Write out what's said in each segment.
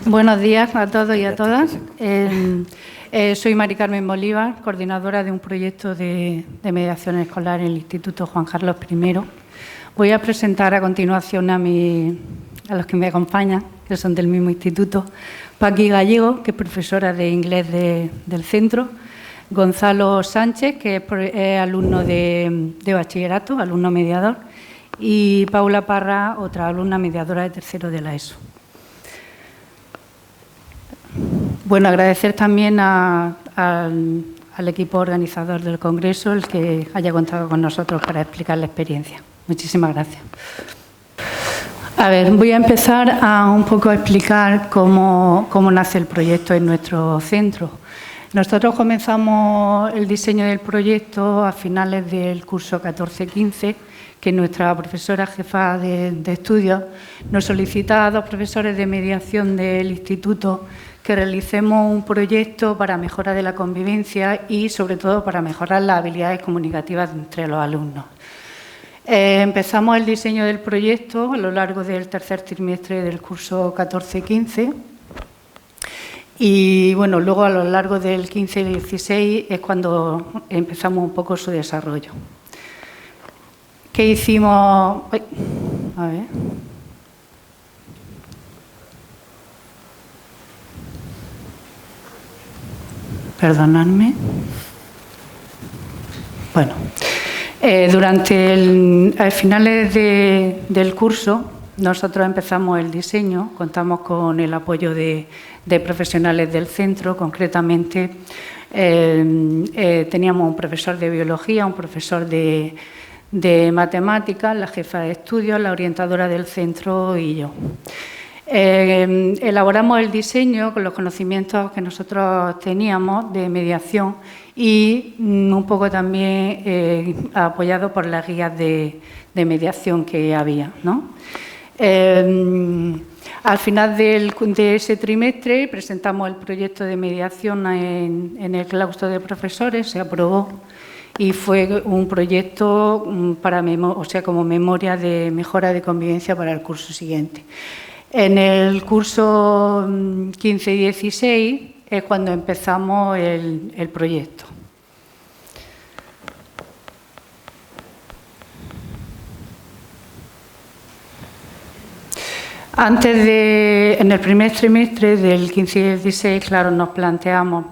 Buenos días a todos y a todas. Soy Mari Carmen Bolívar, coordinadora de un proyecto de mediación escolar en el Instituto Juan Carlos I. Voy a presentar a continuación a los que me acompañan, que son del mismo instituto. Paqui Gallego, que es profesora de inglés del centro. Gonzalo Sánchez, que es alumno de bachillerato, alumno mediador. Y Paula Parra, otra alumna mediadora de tercero de la ESO. Bueno, agradecer también al equipo organizador del Congreso el que haya contado con nosotros para explicar la experiencia. Muchísimas gracias. A ver, voy a empezar a un poco explicar cómo nace el proyecto en nuestro centro. Nosotros comenzamos el diseño del proyecto a finales del curso 14-15, que nuestra profesora jefa de estudios nos solicita a dos profesores de mediación del instituto que realicemos un proyecto para mejora de la convivencia y, sobre todo, para mejorar las habilidades comunicativas entre los alumnos. Empezamos el diseño del proyecto a lo largo del tercer trimestre del curso 14-15 y, bueno, luego a lo largo del 15-16 es cuando empezamos un poco su desarrollo. ¿Qué hicimos? A ver. Perdonadme. Bueno, a finales del curso nosotros empezamos el diseño, contamos con el apoyo de profesionales del centro, concretamente teníamos un profesor de biología, un profesor de matemáticas, la jefa de estudios, la orientadora del centro y yo. Elaboramos el diseño con los conocimientos que nosotros teníamos de mediación y un poco también apoyado por las guías de mediación que había, ¿no? Al final de ese trimestre presentamos el proyecto de mediación en el claustro de profesores, se aprobó y fue un proyecto como memoria de mejora de convivencia para el curso siguiente. En el curso 15-16 es cuando empezamos el proyecto. En el primer trimestre del 15-16, claro, nos planteamos,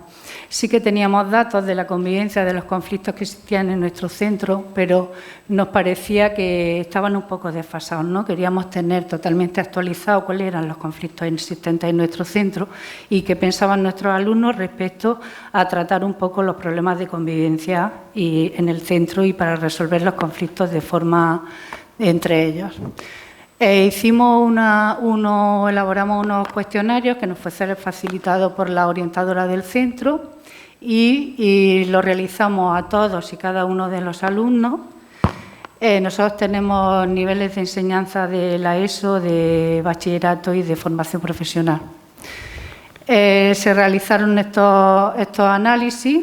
sí que teníamos datos de la convivencia, de los conflictos que existían en nuestro centro, pero nos parecía que estaban un poco desfasados, ¿no? Queríamos tener totalmente actualizado cuáles eran los conflictos existentes en nuestro centro y qué pensaban nuestros alumnos respecto a tratar un poco los problemas de convivencia en el centro y para resolver los conflictos de forma entre ellos. Elaboramos unos cuestionarios que nos fueron facilitados por la orientadora del centro y lo realizamos a todos y cada uno de los alumnos. Nosotros tenemos niveles de enseñanza de la ESO, de bachillerato y de formación profesional. Se realizaron estos análisis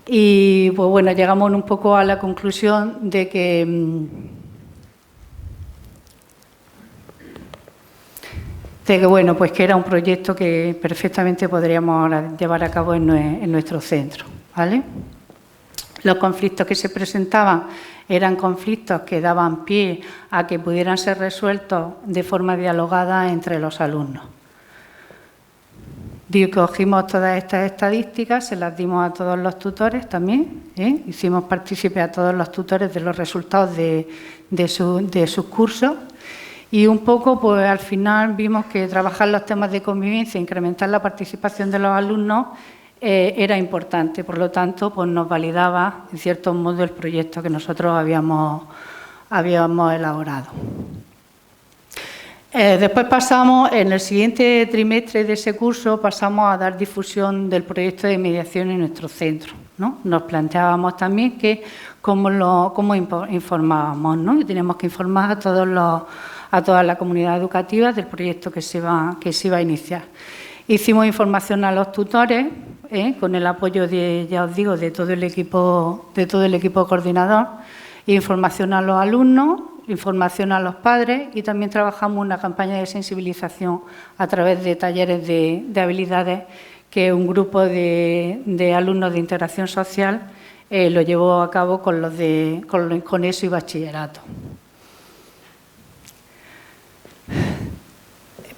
y, pues bueno, llegamos un poco a la conclusión de que bueno, pues que era un proyecto que perfectamente podríamos llevar a cabo en nuestro centro, ¿vale? Los conflictos que se presentaban eran conflictos que daban pie a que pudieran ser resueltos de forma dialogada entre los alumnos. Cogimos todas estas estadísticas, se las dimos a todos los tutores también, hicimos partícipe a todos los tutores de los resultados de sus cursos. Y un poco, pues al final vimos que trabajar los temas de convivencia, incrementar la participación de los alumnos era importante. Por lo tanto, pues nos validaba, en cierto modo, el proyecto que nosotros habíamos elaborado. Después pasamos, en el siguiente trimestre de ese curso, pasamos a dar difusión del proyecto de mediación en nuestro centro, ¿no? Nos planteábamos también que cómo informábamos, ¿no? Y teníamos que informar a toda la comunidad educativa del proyecto que se iba a iniciar. Hicimos información a los tutores, con el apoyo ya os digo, de todo el equipo coordinador, información a los alumnos información a los padres y también trabajamos una campaña de sensibilización a través de talleres de habilidades que un grupo de alumnos de integración social lo llevó a cabo con ESO y bachillerato.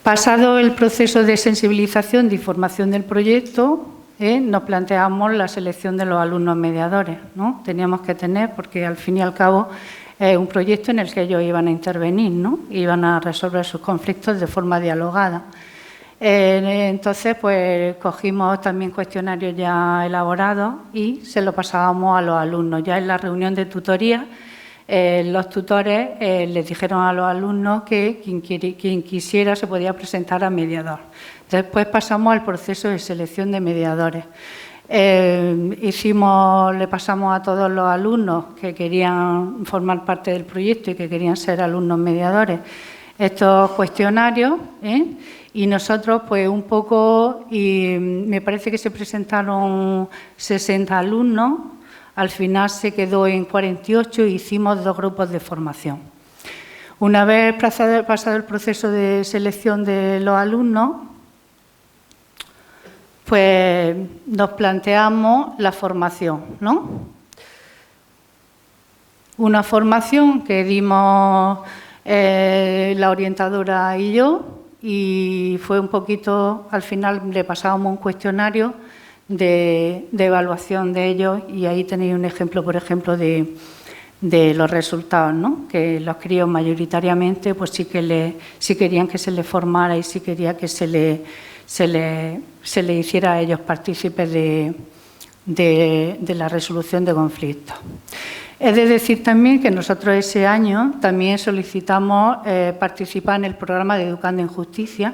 Pasado el proceso de sensibilización de información del proyecto, nos planteamos la selección de los alumnos mediadores, ¿no? Teníamos que tener, porque al fin y al cabo es un proyecto en el que ellos iban a intervenir, ¿no? Iban a resolver sus conflictos de forma dialogada. Entonces, pues cogimos también cuestionarios ya elaborados y se lo pasábamos a los alumnos. Ya en la reunión de tutoría, los tutores les dijeron a los alumnos que quien quisiera se podía presentar a mediador. Después pasamos al proceso de selección de mediadores. Le pasamos a todos los alumnos que querían formar parte del proyecto y que querían ser alumnos mediadores estos cuestionarios, y nosotros, pues un poco, y me parece que se presentaron 60 alumnos, al final se quedó en 48 y hicimos 2 grupos de formación. Una vez pasado el proceso de selección de los alumnos, pues nos planteamos la formación, ¿no? Una formación que dimos la orientadora y yo, y fue un poquito, al final le pasábamos un cuestionario de evaluación de ellos y ahí tenéis un ejemplo, por ejemplo, de los resultados, ¿no? Que los críos mayoritariamente pues sí querían que se les formara y sí quería que se le hiciera a ellos partícipes de la resolución de conflictos. He de decir también que nosotros ese año también solicitamos participar en el programa de Educando en Justicia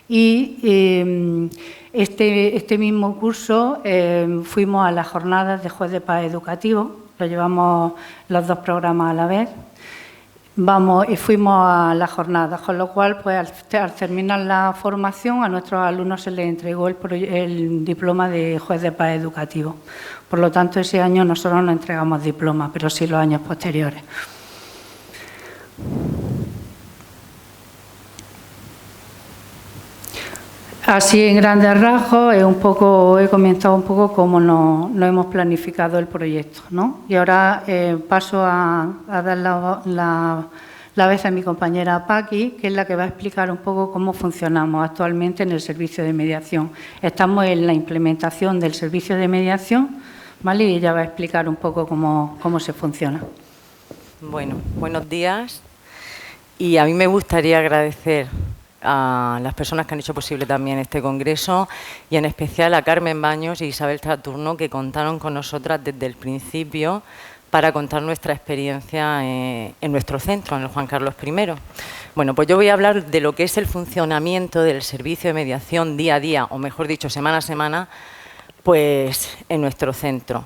y este mismo curso fuimos a las jornadas de Juez de Paz Educativo, lo llevamos los 2 programas a la vez. Y fuimos a las jornadas, con lo cual, pues al terminar la formación, a nuestros alumnos se les entregó el diploma de Juez de Paz Educativo. Por lo tanto, ese año nosotros no entregamos diploma, pero sí los años posteriores. Así, en grandes rasgos, he comentado un poco cómo nos hemos planificado el proyecto, ¿no? Y ahora paso a dar la vez a mi compañera Paqui, que es la que va a explicar un poco cómo funcionamos actualmente en el servicio de mediación. Estamos en la implementación del servicio de mediación, ¿vale? Y ella va a explicar un poco cómo se funciona. Bueno, buenos días. Y a mí me gustaría agradecer a las personas que han hecho posible también este congreso y en especial a Carmen Baños y Isabel Saturno, que contaron con nosotras desde el principio para contar nuestra experiencia en nuestro centro, en el Juan Carlos I. Bueno, pues yo voy a hablar de lo que es el funcionamiento del servicio de mediación día a día, o mejor dicho, semana a semana, pues en nuestro centro.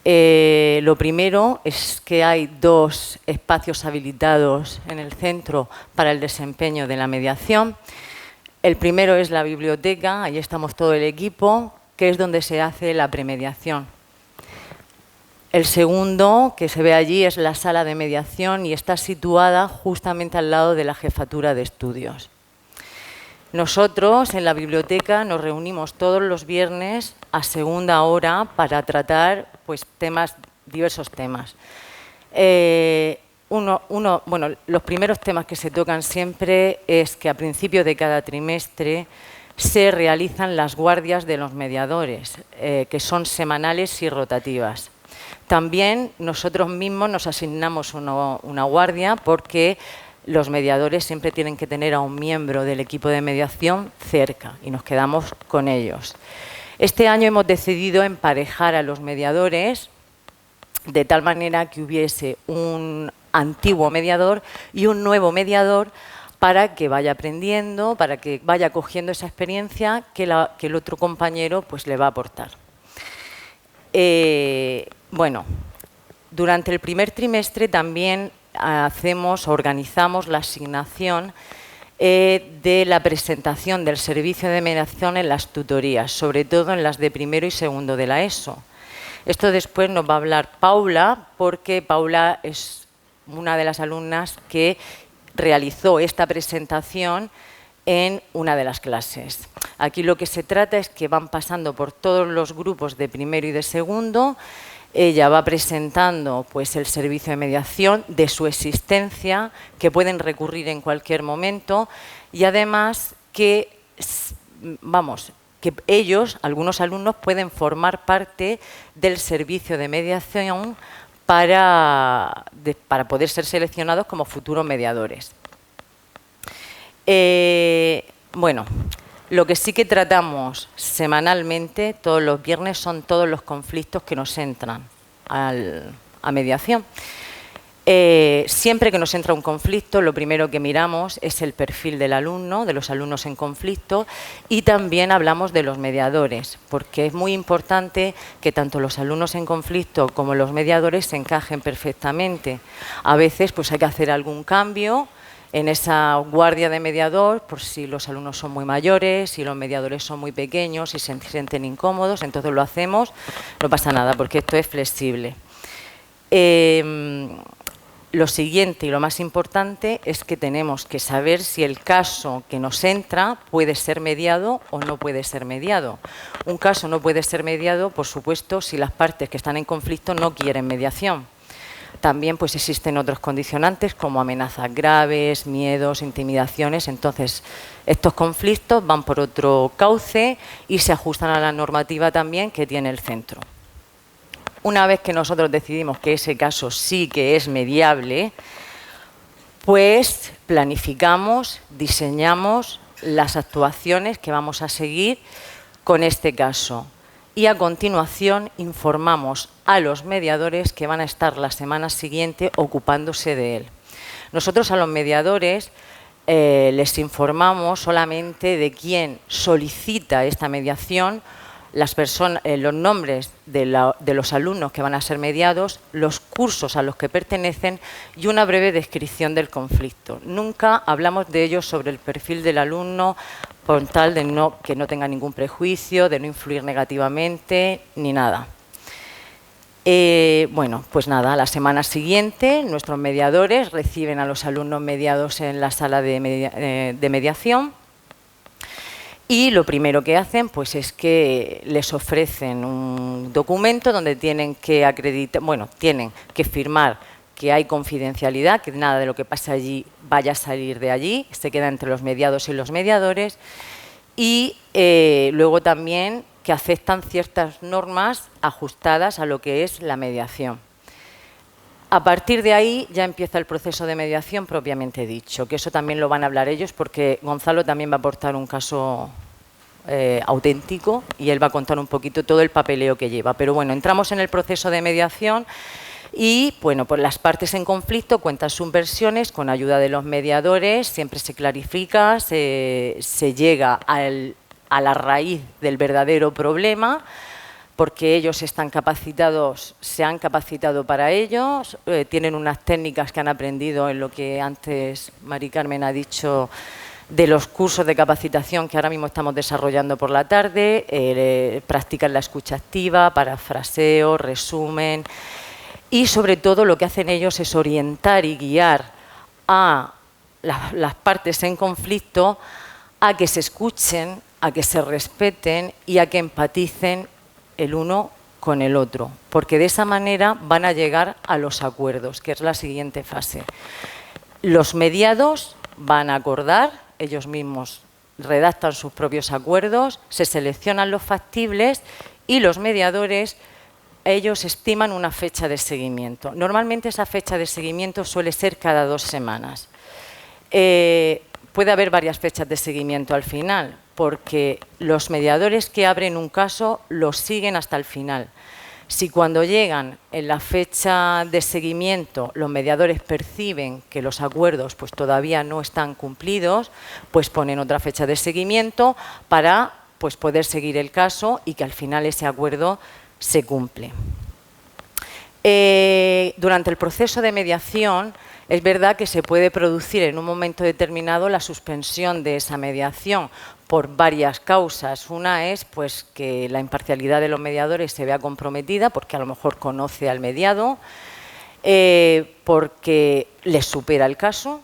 Lo primero es que hay 2 espacios habilitados en el centro para el desempeño de la mediación. El primero es la biblioteca, ahí estamos todo el equipo, que es donde se hace la premediación. El segundo, que se ve allí, es la sala de mediación y está situada justamente al lado de la jefatura de estudios. Nosotros en la biblioteca nos reunimos todos los viernes a segunda hora para tratar pues, diversos temas. Los primeros temas que se tocan siempre es que a principio de cada trimestre se realizan las guardias de los mediadores, que son semanales y rotativas. También nosotros mismos nos asignamos una guardia porque los mediadores siempre tienen que tener a un miembro del equipo de mediación cerca y nos quedamos con ellos. Este año hemos decidido emparejar a los mediadores de tal manera que hubiese un antiguo mediador y un nuevo mediador para que vaya aprendiendo, para que vaya cogiendo esa experiencia que el otro compañero pues, le va a aportar. Bueno, durante el primer trimestre también organizamos la asignación de la presentación del servicio de mediación en las tutorías, sobre todo en las de primero y segundo de la ESO. Esto después nos va a hablar Paula, porque Paula es una de las alumnas que realizó esta presentación en una de las clases. Aquí lo que se trata es que van pasando por todos los grupos de primero y de segundo. Ella va presentando pues, el servicio de mediación, de su existencia, que pueden recurrir en cualquier momento, y además que, que ellos, algunos alumnos, pueden formar parte del servicio de mediación para poder ser seleccionados como futuros mediadores. Bueno, lo que sí que tratamos semanalmente, todos los viernes, son todos los conflictos que nos entran a mediación. Siempre que nos entra un conflicto, lo primero que miramos es el perfil del alumno, de los alumnos en conflicto, y también hablamos de los mediadores, porque es muy importante que tanto los alumnos en conflicto como los mediadores se encajen perfectamente. A veces pues, hay que hacer algún cambio en esa guardia de mediador, por si los alumnos son muy mayores, si los mediadores son muy pequeños, si se sienten incómodos, entonces lo hacemos, no pasa nada, porque esto es flexible. Lo siguiente y lo más importante es que tenemos que saber si el caso que nos entra puede ser mediado o no puede ser mediado. Un caso no puede ser mediado, por supuesto, si las partes que están en conflicto no quieren mediación. También pues, existen otros condicionantes como amenazas graves, miedos, intimidaciones. Entonces, estos conflictos van por otro cauce y se ajustan a la normativa también que tiene el centro. Una vez que nosotros decidimos que ese caso sí que es mediable, pues planificamos, diseñamos las actuaciones que vamos a seguir con este caso. Y a continuación informamos a los mediadores que van a estar la semana siguiente ocupándose de él. Nosotros a los mediadores les informamos solamente de quién solicita esta mediación, los nombres de los alumnos que van a ser mediados, los cursos a los que pertenecen y una breve descripción del conflicto. Nunca hablamos de ellos sobre el perfil del alumno, con tal de que no tenga ningún prejuicio, de no influir negativamente, ni nada. Bueno, pues nada, la semana siguiente nuestros mediadores reciben a los alumnos mediados en la sala de mediación y lo primero que hacen pues, es que les ofrecen un documento donde tienen que acreditar, tienen que firmar que hay confidencialidad, que nada de lo que pasa allí vaya a salir de allí, se queda entre los mediados y los mediadores, y luego también que aceptan ciertas normas ajustadas a lo que es la mediación. A partir de ahí ya empieza el proceso de mediación propiamente dicho, que eso también lo van a hablar ellos porque Gonzalo también va a aportar un caso auténtico y él va a contar un poquito todo el papeleo que lleva. Pero bueno, entramos en el proceso de mediación. Y, bueno, pues las partes en conflicto cuentan sus versiones con ayuda de los mediadores, siempre se clarifica, se llega a la raíz del verdadero problema, porque ellos están capacitados, se han capacitado para ellos, tienen unas técnicas que han aprendido en lo que antes Mari Carmen ha dicho de los cursos de capacitación que ahora mismo estamos desarrollando por la tarde, practican la escucha activa, parafraseo, resumen. Y sobre todo lo que hacen ellos es orientar y guiar a las partes en conflicto a que se escuchen, a que se respeten y a que empaticen el uno con el otro, porque de esa manera van a llegar a los acuerdos, que es la siguiente fase. Los mediados van a acordar, ellos mismos redactan sus propios acuerdos, se seleccionan los factibles y los mediadores ellos estiman una fecha de seguimiento. Normalmente esa fecha de seguimiento suele ser cada 2 semanas. Puede haber varias fechas de seguimiento al final, porque los mediadores que abren un caso los siguen hasta el final. Si cuando llegan en la fecha de seguimiento los mediadores perciben que los acuerdos pues, todavía no están cumplidos, pues ponen otra fecha de seguimiento para pues, poder seguir el caso y que al final ese acuerdo se cumple. Durante el proceso de mediación es verdad que se puede producir en un momento determinado la suspensión de esa mediación por varias causas. Una es pues, que la imparcialidad de los mediadores se vea comprometida porque a lo mejor conoce al mediado. porque les supera el caso,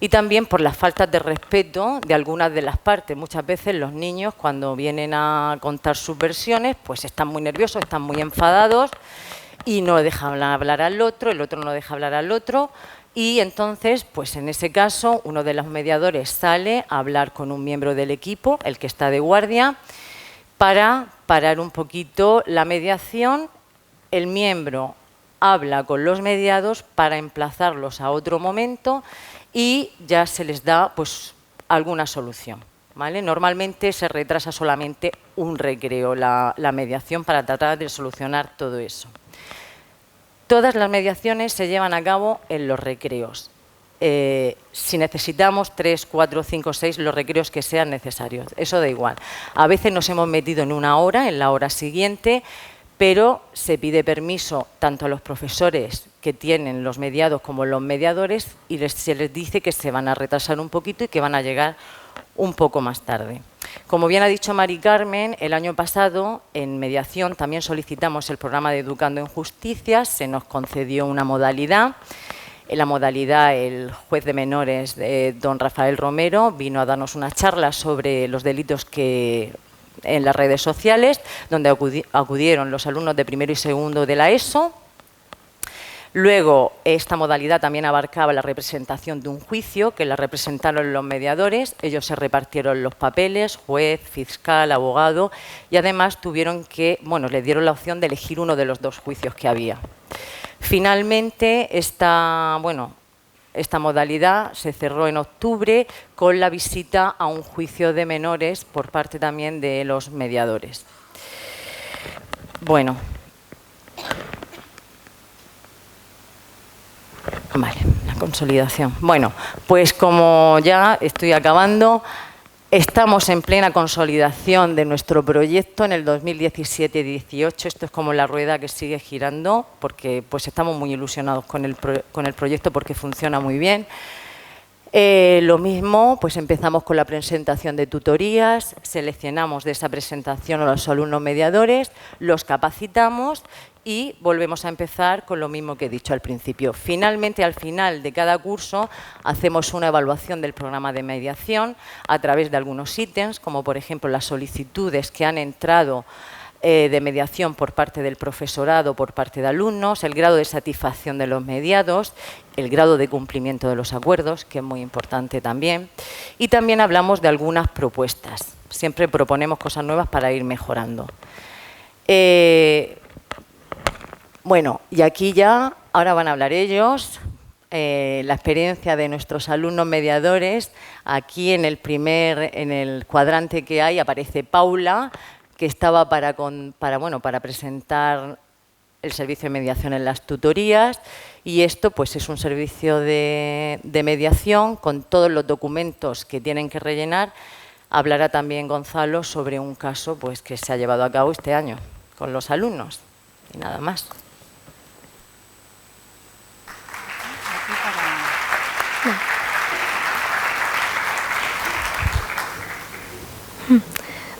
y también por las faltas de respeto de algunas de las partes. Muchas veces los niños, cuando vienen a contar sus versiones, pues están muy nerviosos, están muy enfadados y no dejan hablar al otro, el otro no deja hablar al otro, y entonces, pues en ese caso, uno de los mediadores sale a hablar con un miembro del equipo, el que está de guardia, para parar un poquito la mediación. El miembro habla con los mediados para emplazarlos a otro momento y ya se les da pues alguna solución, ¿vale? Normalmente se retrasa solamente un recreo la mediación para tratar de solucionar todo eso. Todas las mediaciones se llevan a cabo en los recreos. Si necesitamos 3, 4, 5, 6, los recreos que sean necesarios, eso da igual. A veces nos hemos metido en una hora, en la hora siguiente, pero se pide permiso tanto a los profesores que tienen los mediados como los mediadores y se les dice que se van a retrasar un poquito y que van a llegar un poco más tarde. Como bien ha dicho Mari Carmen, el año pasado en mediación también solicitamos el programa de Educando en Justicia, se nos concedió una modalidad. En la modalidad, el juez de menores, don Rafael Romero, vino a darnos una charla sobre los delitos en las redes sociales, donde acudieron los alumnos de primero y segundo de la ESO. Luego, esta modalidad también abarcaba la representación de un juicio, que la representaron los mediadores. Ellos se repartieron los papeles, juez, fiscal, abogado, y además les dieron la opción de elegir uno de los dos juicios que había. Finalmente, esta modalidad se cerró en octubre con la visita a un juicio de menores por parte también de los mediadores. Bueno. Vale, la consolidación. Bueno, pues como ya estoy acabando, estamos en plena consolidación de nuestro proyecto en el 2017-18. Esto es como la rueda que sigue girando, porque pues estamos muy ilusionados con el proyecto porque funciona muy bien. Lo mismo, pues empezamos con la presentación de tutorías, seleccionamos de esa presentación a los alumnos mediadores, los capacitamos y volvemos a empezar con lo mismo que he dicho al principio. Finalmente, al final de cada curso, hacemos una evaluación del programa de mediación a través de algunos ítems, como por ejemplo las solicitudes que han entrado de mediación por parte del profesorado, por parte de alumnos, el grado de satisfacción de los mediados, el grado de cumplimiento de los acuerdos, que es muy importante también, y también hablamos de algunas propuestas. Siempre proponemos cosas nuevas para ir mejorando. Bueno, y aquí ya, ahora van a hablar ellos, la experiencia de nuestros alumnos mediadores. Aquí en el cuadrante que hay aparece Paula, que estaba para presentar el servicio de mediación en las tutorías, y esto pues es un servicio de mediación con todos los documentos que tienen que rellenar. Hablará también Gonzalo sobre un caso pues que se ha llevado a cabo este año con los alumnos, y nada más.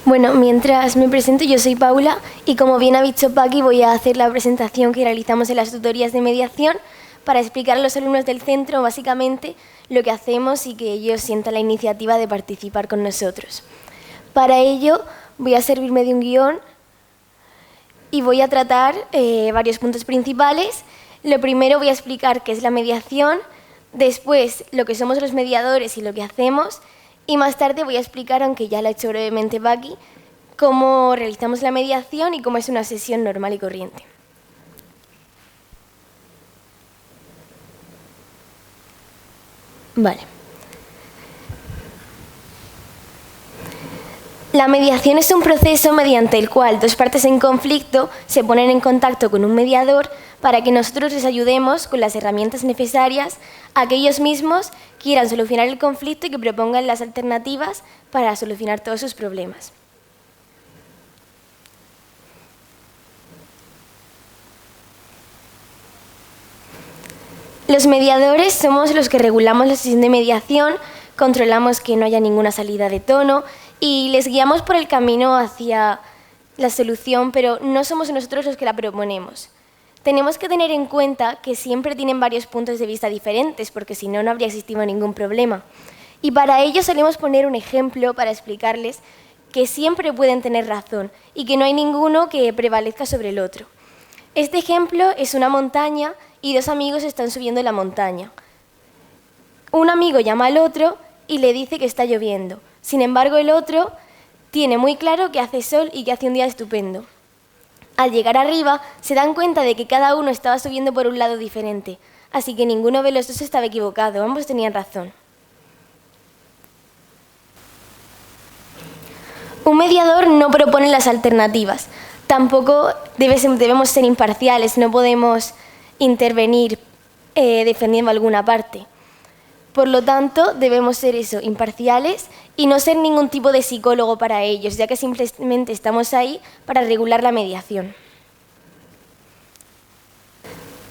Bueno, mientras me presento, yo soy Paula y como bien ha dicho Paqui, voy a hacer la presentación que realizamos en las tutorías de mediación para explicar a los alumnos del centro básicamente lo que hacemos y que ellos sientan la iniciativa de participar con nosotros. Para ello voy a servirme de un guión y voy a tratar varios puntos principales. Lo primero voy a explicar qué es la mediación, después lo que somos los mediadores y lo que hacemos, y más tarde voy a explicar, aunque ya lo ha hecho brevemente Paqui, cómo realizamos la mediación y cómo es una sesión normal y corriente. Vale. La mediación es un proceso mediante el cual dos partes en conflicto se ponen en contacto con un mediador para que nosotros les ayudemos con las herramientas necesarias a que ellos mismos quieran solucionar el conflicto y que propongan las alternativas para solucionar todos sus problemas. Los mediadores somos los que regulamos la sesión de mediación, controlamos que no haya ninguna salida de tono y les guiamos por el camino hacia la solución, pero no somos nosotros los que la proponemos. Tenemos que tener en cuenta que siempre tienen varios puntos de vista diferentes, porque si no, no habría existido ningún problema. Y para ello solemos poner un ejemplo para explicarles que siempre pueden tener razón y que no hay ninguno que prevalezca sobre el otro. Este ejemplo es una montaña y dos amigos están subiendo la montaña. Un amigo llama al otro y le dice que está lloviendo. Sin embargo, el otro tiene muy claro que hace sol y que hace un día estupendo. Al llegar arriba, se dan cuenta de que cada uno estaba subiendo por un lado diferente, así que ninguno de los dos estaba equivocado, ambos tenían razón. Un mediador no propone las alternativas. Tampoco debemos ser imparciales, no podemos intervenir defendiendo alguna parte. Por lo tanto, debemos ser imparciales y no ser ningún tipo de psicólogo para ellos, ya que simplemente estamos ahí para regular la mediación.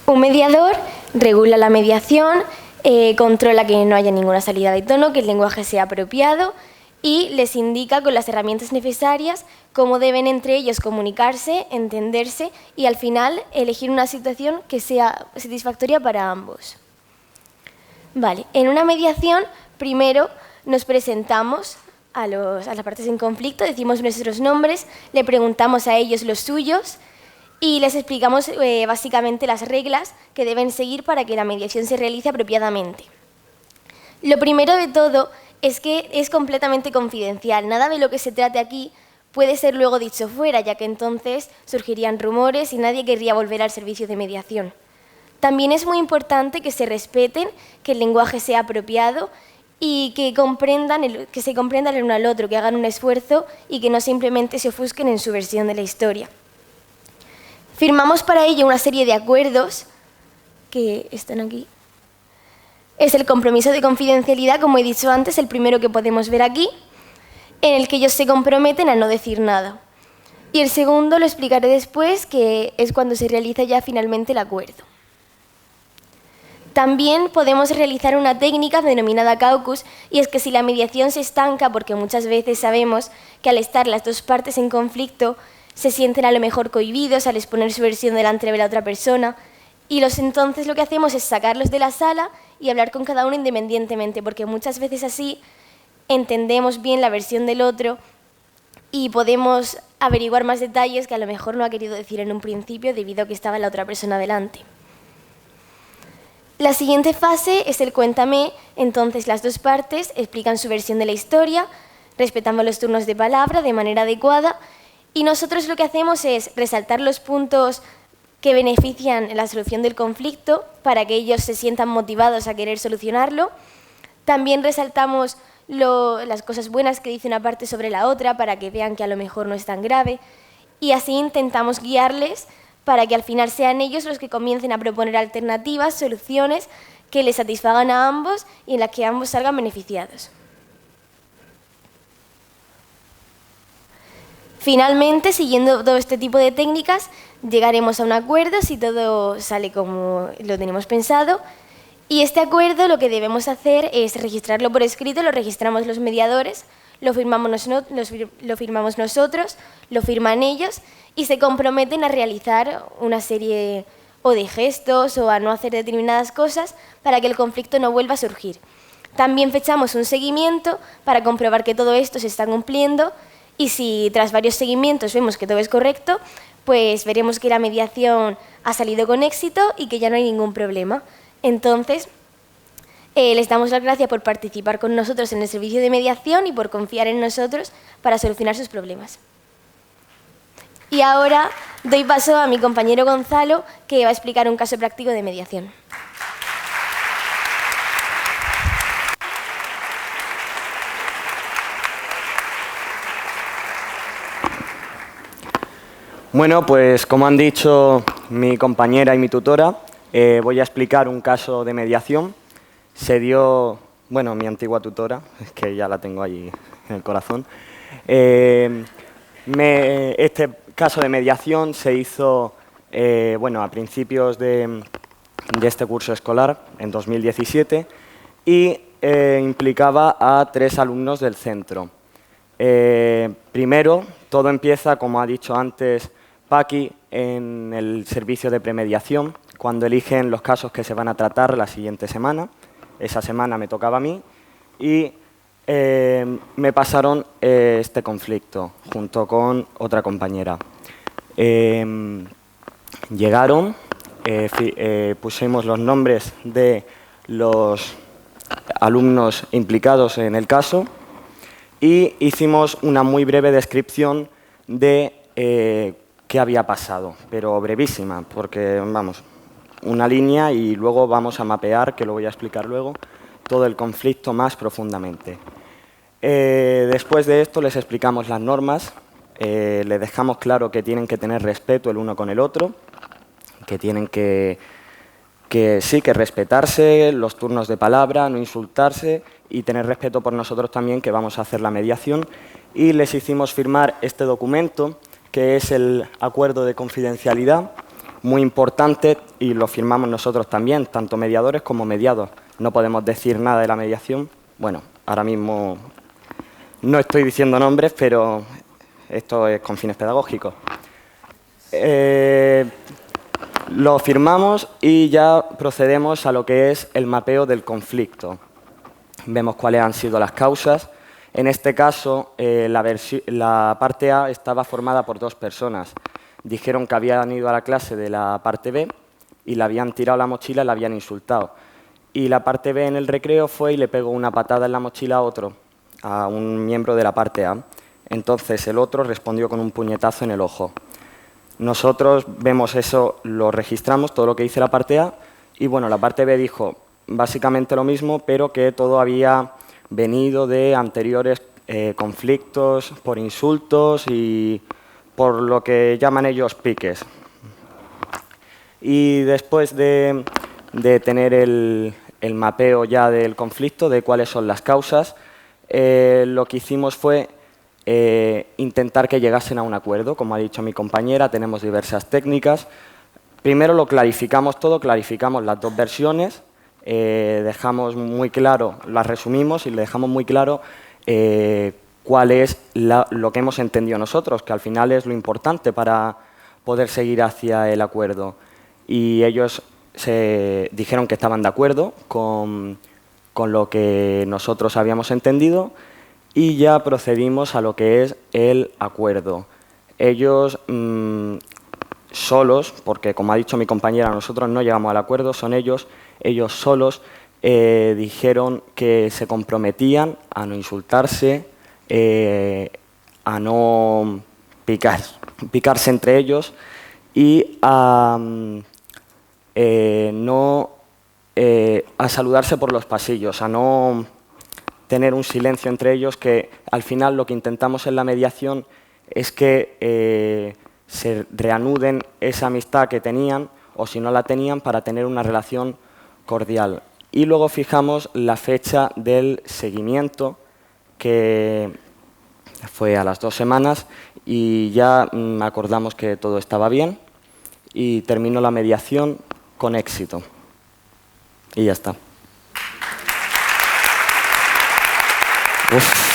Un mediador regula la mediación, controla que no haya ninguna salida de tono, que el lenguaje sea apropiado y les indica con las herramientas necesarias cómo deben entre ellos comunicarse, entenderse y al final elegir una situación que sea satisfactoria para ambos. Vale, en una mediación primero nos presentamos a las partes en conflicto, decimos nuestros nombres, le preguntamos a ellos los suyos y les explicamos básicamente las reglas que deben seguir para que la mediación se realice apropiadamente. Lo primero de todo es que es completamente confidencial, nada de lo que se trate aquí puede ser luego dicho fuera, ya que entonces surgirían rumores y nadie querría volver al servicio de mediación. También es muy importante que se respeten, que el lenguaje sea apropiado y que se comprendan el uno al otro, que hagan un esfuerzo y que no simplemente se ofusquen en su versión de la historia. Firmamos para ello una serie de acuerdos que están aquí. Es el compromiso de confidencialidad, como he dicho antes, el primero que podemos ver aquí, en el que ellos se comprometen a no decir nada. Y el segundo lo explicaré después, que es cuando se realiza ya finalmente el acuerdo. También podemos realizar una técnica denominada caucus, y es que si la mediación se estanca, porque muchas veces sabemos que al estar las dos partes en conflicto se sienten a lo mejor cohibidos al exponer su versión delante de la otra persona, y entonces lo que hacemos es sacarlos de la sala y hablar con cada uno independientemente, porque muchas veces así entendemos bien la versión del otro y podemos averiguar más detalles que a lo mejor no ha querido decir en un principio debido a que estaba la otra persona delante. La siguiente fase es el cuéntame, entonces las dos partes explican su versión de la historia, respetando los turnos de palabra de manera adecuada y nosotros lo que hacemos es resaltar los puntos que benefician la solución del conflicto para que ellos se sientan motivados a querer solucionarlo. También resaltamos las cosas buenas que dice una parte sobre la otra para que vean que a lo mejor no es tan grave y así intentamos guiarles para que al final sean ellos los que comiencen a proponer alternativas, soluciones que les satisfagan a ambos y en las que ambos salgan beneficiados. Finalmente, siguiendo todo este tipo de técnicas, llegaremos a un acuerdo si todo sale como lo tenemos pensado. Y este acuerdo lo que debemos hacer es registrarlo por escrito, lo registramos los mediadores, lo firmamos nosotros, lo firman ellos y se comprometen a realizar una serie o de gestos o a no hacer determinadas cosas para que el conflicto no vuelva a surgir. También fechamos un seguimiento para comprobar que todo esto se está cumpliendo y si tras varios seguimientos vemos que todo es correcto, pues veremos que la mediación ha salido con éxito y que ya no hay ningún problema. Entonces, les damos las gracias por participar con nosotros en el servicio de mediación y por confiar en nosotros para solucionar sus problemas. Y ahora doy paso a mi compañero Gonzalo, que va a explicar un caso práctico de mediación. Bueno, pues como han dicho mi compañera y mi tutora, voy a explicar un caso de mediación. Se dio, bueno, mi antigua tutora, es que ya la tengo ahí en el corazón. Este caso de mediación se hizo bueno, a principios de este curso escolar, en 2017, y implicaba a 3 alumnos del centro. Primero, todo empieza, como ha dicho antes Paqui en el servicio de premediación, cuando eligen los casos que se van a tratar la siguiente semana. Esa semana me tocaba a mí y me pasaron este conflicto junto con otra compañera. Llegaron, pusimos los nombres de los alumnos implicados en el caso y hicimos una muy breve descripción de qué había pasado, pero brevísima, porque, vamos, una línea y luego vamos a mapear, que lo voy a explicar luego, todo el conflicto más profundamente. Después de esto les explicamos las normas, les dejamos claro que tienen que tener respeto el uno con el otro, que tienen que respetarse, los turnos de palabra, no insultarse y tener respeto por nosotros también, que vamos a hacer la mediación. Y les hicimos firmar este documento, que es el acuerdo de confidencialidad, muy importante, y lo firmamos nosotros también, tanto mediadores como mediados. No podemos decir nada de la mediación. Bueno, ahora mismo no estoy diciendo nombres, pero esto es con fines pedagógicos. Lo firmamos y ya procedemos a lo que es el mapeo del conflicto. Vemos cuáles han sido las causas. En este caso, la parte A estaba formada por 2 personas. Dijeron que habían ido a la clase de la parte B y le habían tirado la mochila y la habían insultado. Y la parte B en el recreo fue y le pegó una patada en la mochila a un miembro de la parte A. Entonces el otro respondió con un puñetazo en el ojo. Nosotros vemos eso, lo registramos, todo lo que dice la parte A, y bueno, la parte B dijo básicamente lo mismo, pero que todo había venido de anteriores conflictos por insultos y por lo que llaman ellos piques. Y después de tener el mapeo ya del conflicto, de cuáles son las causas, lo que hicimos fue intentar que llegasen a un acuerdo. Como ha dicho mi compañera, tenemos diversas técnicas. Primero lo clarificamos todo, clarificamos las 2 versiones, dejamos muy claro, las resumimos y le dejamos muy claro cuál es lo que hemos entendido nosotros, que al final es lo importante para poder seguir hacia el acuerdo. Y ellos se dijeron que estaban de acuerdo con lo que nosotros habíamos entendido y ya procedimos a lo que es el acuerdo. Ellos solos, porque como ha dicho mi compañera, nosotros no llegamos al acuerdo, son ellos solos dijeron que se comprometían a no insultarse, a no picarse entre ellos y a saludarse por los pasillos, a no tener un silencio entre ellos, que al final lo que intentamos en la mediación es que se reanuden esa amistad que tenían, o si no la tenían, para tener una relación cordial. Y luego fijamos la fecha del seguimiento, que fue a las 2 semanas, y ya acordamos que todo estaba bien, y terminó la mediación con éxito. Y ya está. Uf.